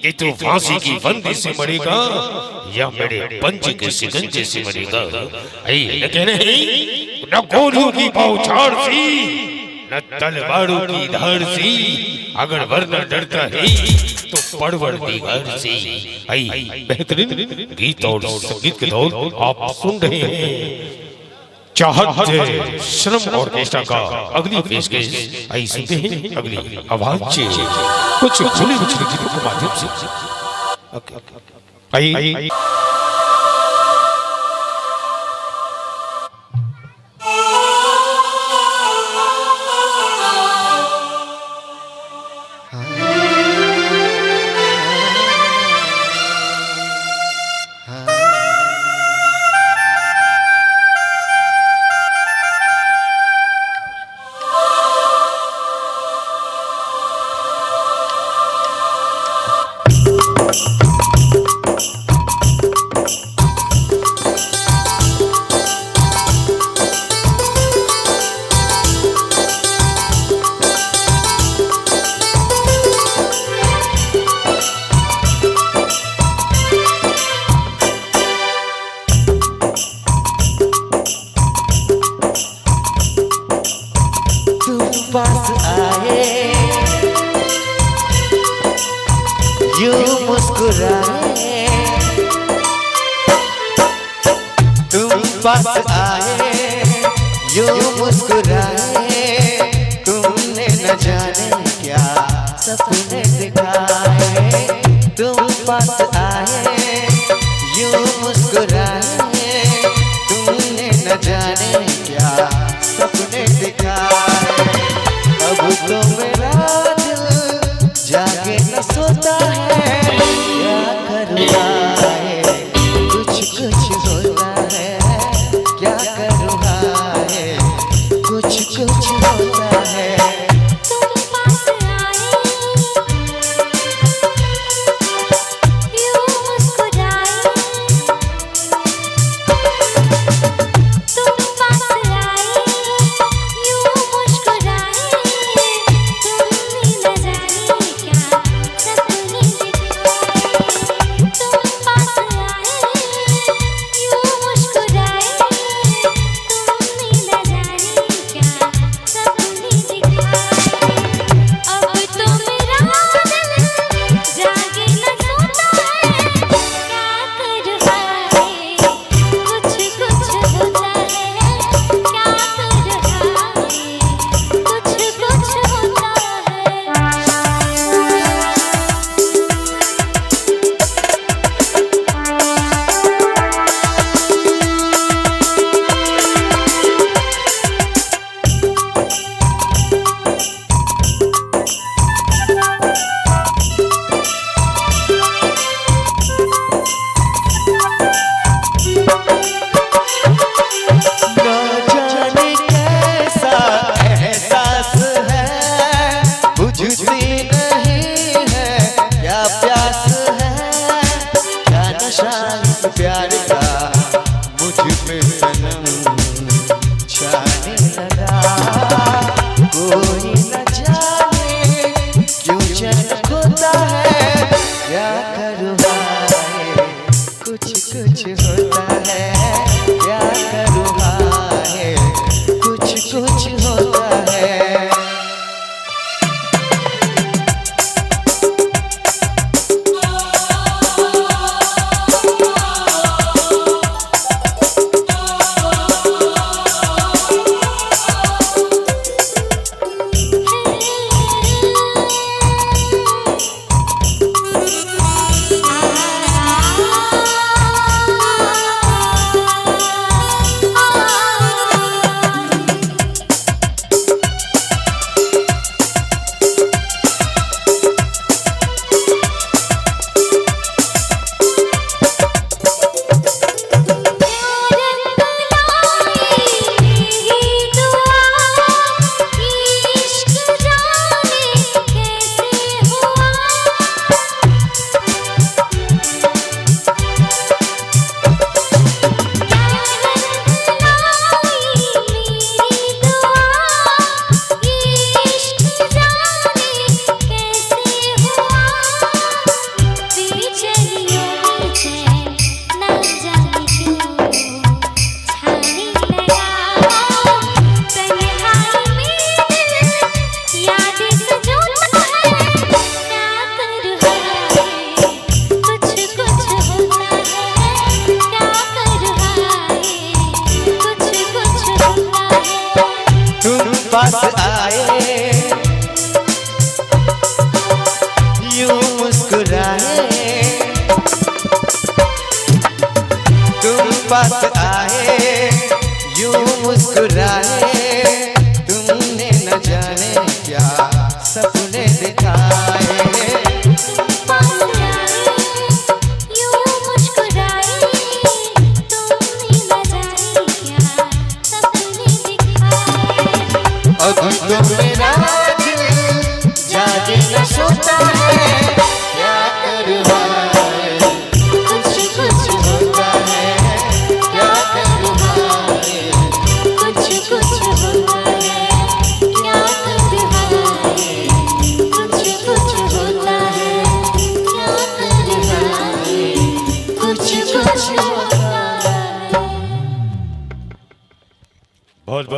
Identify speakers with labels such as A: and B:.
A: कि तू फांसी की फंदी से मरेगा या मेरे पंच के शिकंजे से मरेगा। लेकिन नहीं, न गोलियों की बौछार सी न तलवारों की धार सी, अगर वरना डरता है तो परवरदिगार से। बेहतरीन गीत और संगीत के दौर आप सुन रहे हैं चाहत श्रम ऑर्केस्ट्रा का अगली पेशकश। आई सुनते हैं अगली आवाज कुछ भूले बिछड़े गीतों के माध्यम से। आई
B: पास आए यूं मुस्कुराए, तुम पास आए यूं मुस्कुराए, तुमने न जाने क्या सपने दिखाए। तुम पास आए यूं मुस्कुराए, तुमने न जाने क्या सपने दिखाए। अब तो मेरा दिल जागे न सोता है, क्या करूँगा है कुछ कुछ होता है, क्या करूँगा है कुछ कुछ होता है। मुस्कुराए, तुम पास आए यूं मुस्कुराए, तुमने न जाने क्या सपने दिखाए। अब तो मेरा दिल जागे न सोता है, क्या करूँ कुछ कुछ होता है, क्या करूँ
C: कुछ कुछ होता है, क्या करूँ कुछ कुछ होता है, क्या करूँ कुछ कुछ होता है।
A: बहुत